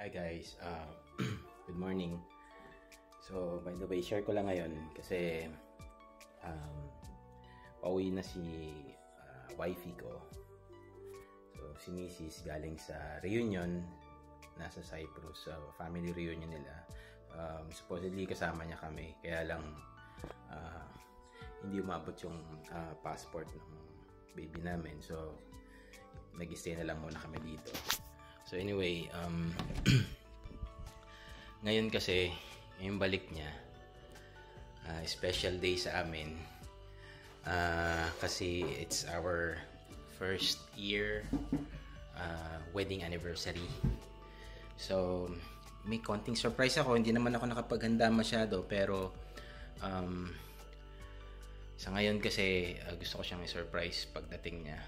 Hi guys, good morning. So by the way, share ko lang ngayon kasi pauwi na si wifey ko. So si Mrs. galing sa reunion, nasa Cyprus, family reunion nila. Supposedly kasama niya kami, kaya lang hindi umabot yung passport ng baby namin. So nag-stay na lang muna kami dito. So anyway, ngayon kasi, yung balik niya, special day sa amin. Kasi it's our first year wedding anniversary. So, may konting surprise ako. Hindi naman ako nakapaghanda masyado, pero sa ngayon kasi gusto ko siyang i-surprise pagdating niya.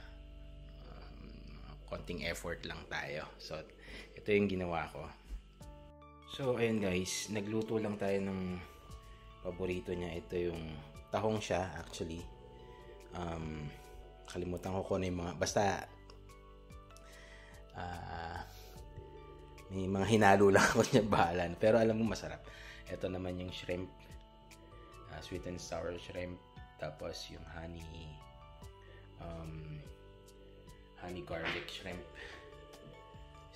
Konting effort lang tayo. So, ito yung ginawa ko. So, ayun guys, nagluto lang tayo ng paborito niya. Ito yung tahong siya, actually. Kalimutan ko kung ano yung mga, basta may mga hinalo lang ako niya bahalan. Pero alam mo, masarap. Ito naman yung shrimp. Sweet and sour shrimp. Tapos yung honey garlic shrimp,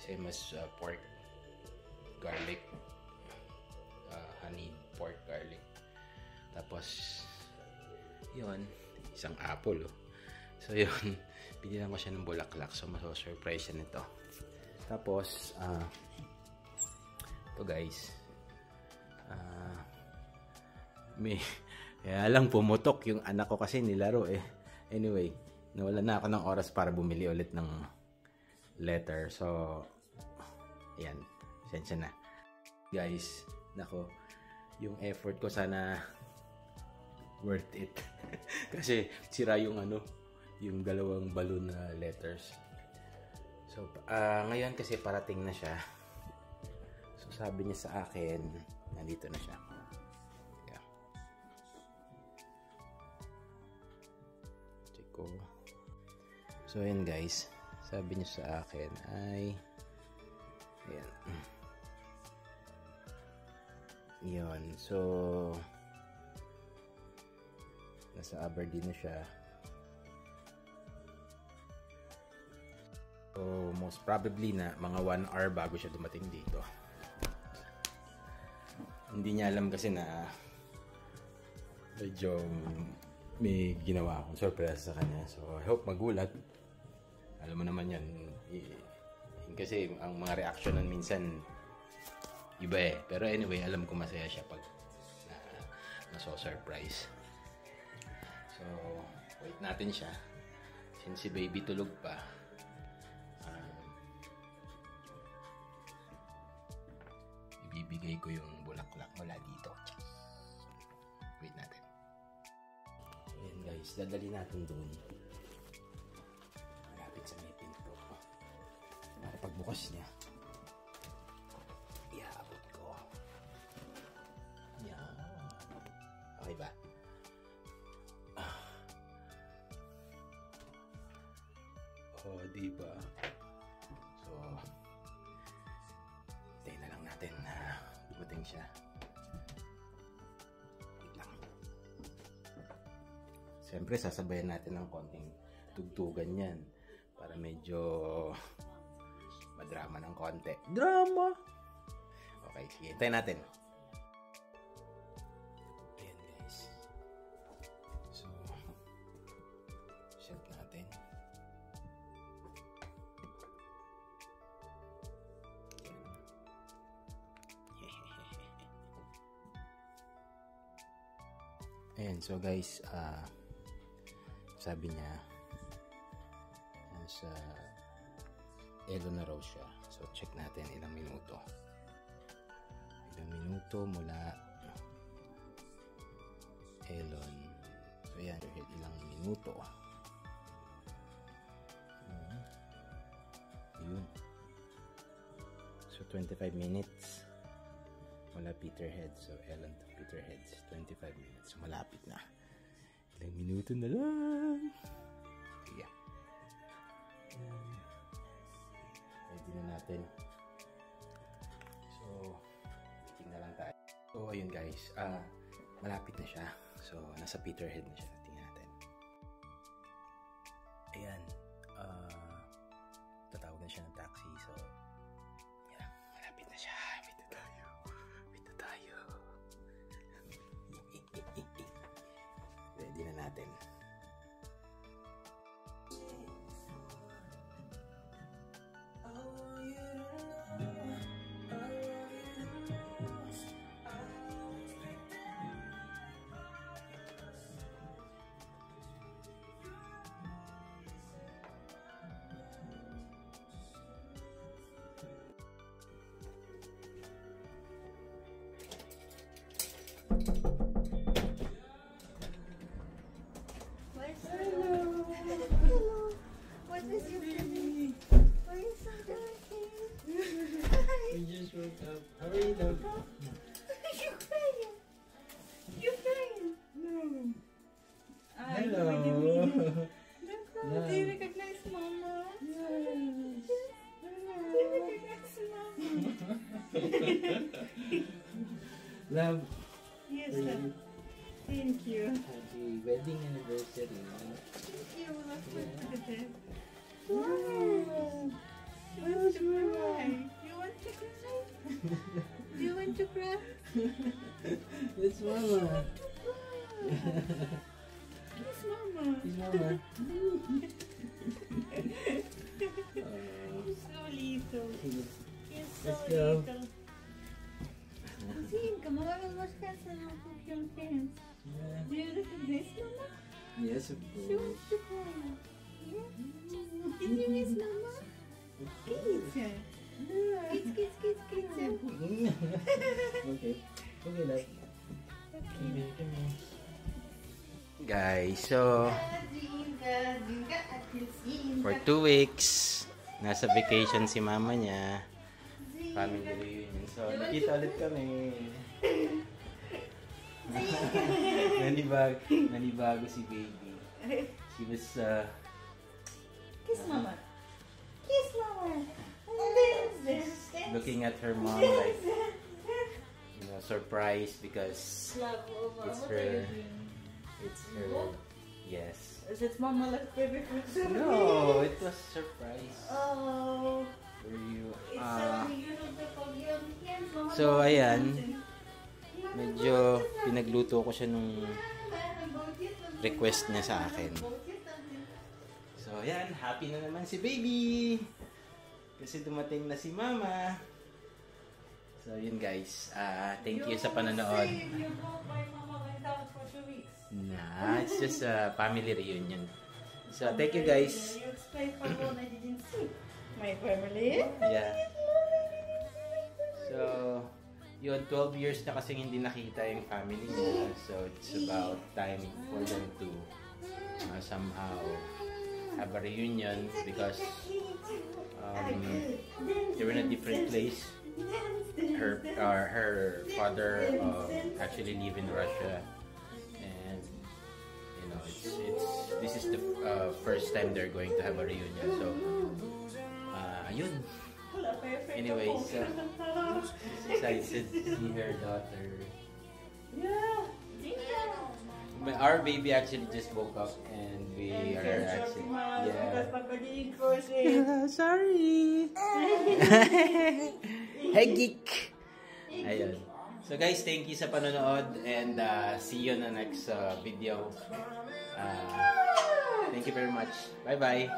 same as pork garlic, honey pork garlic. Tapos yun, isang apple. So yun, binilang ko siya ng bulaklak, so maso-surprise siya nito. Tapos ito guys, kaya lang pumutok yung anak ko kasi nilaro eh. Anyway, nawalan na ako ng oras para bumili ulit ng letter. So, ayan. Sensya na. Guys, nako, yung effort ko sana worth it. Kasi sira yung yung dalawang balloon na letters. So, ngayon kasi parating na siya. So, sabi niya sa akin, nandito na siya. Yeah. Check ko. So, ayan guys, sabi niya sa akin ay, ayan. Yun, so, nasa Aberdeen na siya. So, most probably na mga 1 hour bago siya dumating dito. Hindi niya alam kasi na medyo may ginawa akong surprise sa kanya. So, I hope magulat. Alam mo naman yan. Kasi ang mga reaction nun minsan iba eh. Pero anyway, alam ko masaya siya pag naso-surprise. So, wait natin siya. Since si baby tulog pa, ibibigay ko yung bulaklak mula dito. Wait natin. Ayan guys, dadali natin doon. Malapit sa may pinto. Para pagbukas niya, ihaabot ko. Yan. Okay ba? Oh, diba? So, hintayin na lang natin na dumating siya. Wait lang. Siyempre, sasabayan natin ng konting tugtugan yan para medyo madrama ng konti. Drama! Okay, sige. Hintayin natin. Ayan guys. So, shut natin. Ayan, so guys, sabi niya nasa Elo na raw siya. So check natin ilang minuto. Ilang minuto mula Elon. So ayan, ilang minuto. Yun. So 25 minutes. Mula Peterhead. So, Elon to Peterhead. 25 minutes. So, malapit na. Ilang minuto na lang. Yeah. Ready na natin. ayun guys, malapit na siya. So, nasa Peterhead na siya. Tingnan natin. Ayan. Tatawag na siya ng taxi. So, yeah, malapit na siya. Wait na tayo. Ready na natin. What is your baby? Why are you so dirty? We just woke up. How are you doing? You're crying. You're crying. No. Hello. Don't cry. Yeah. Do you recognize Mama? Yes. Do you recognize Mama? Love. Yes, for sir. you. Thank you. Happy wedding anniversary. Thank you. Let's put Yeah. to the bed. Wow. You want to cry? You want to cry? Do you want to cry? It's Mama. Kiss Mama. It's Mama. You're so little. You're so Let's go. little. Zin, come on, wash hands and I'll put your hands. Yeah. Do you recognize Mama? Yes, of She course. wants to cry. Yeah? Did you miss Mama? Kiss. Kiss. Okay. Okay, love. Okay. Come here. Guys, so for 2 weeks, nasa vacation si mama niya. Family reunion. So, nakita ulit kami. Nanibago si baby. She was, Kiss Mama. Kiss Mama. looking at her mom like, surprised because Love, Mama. it's What are you her. doing? It's her. Yes. Is it Mama like baby food? No, it was surprise Oh. for you. It's so beautiful. Yes, So, ayan. Medyo pinagluto ko siya nung request niya sa akin. So, ayan. Happy na naman si baby. Kasi dumating na si mama. So, yun guys. Thank you sa panonood. You go by Mama went out for 2 weeks. Nah, it's just a family reunion. So, thank you guys. You explained for one I didn't see. My family. Yeah. So, yun, 12 years na kasing hindi nakita yung family niya. So, it's about time for them to somehow have a reunion because they were in a different place. Her father actually live in Russia, and this is the first time they're going to have a reunion. So, ayun. Anyways, excited to see her daughter. Yeah. Our baby actually just woke up and we are actually sorry. Hey geek. Ayun. So guys, thank you sa panonood and see you on the next video. Thank you very much. Bye bye.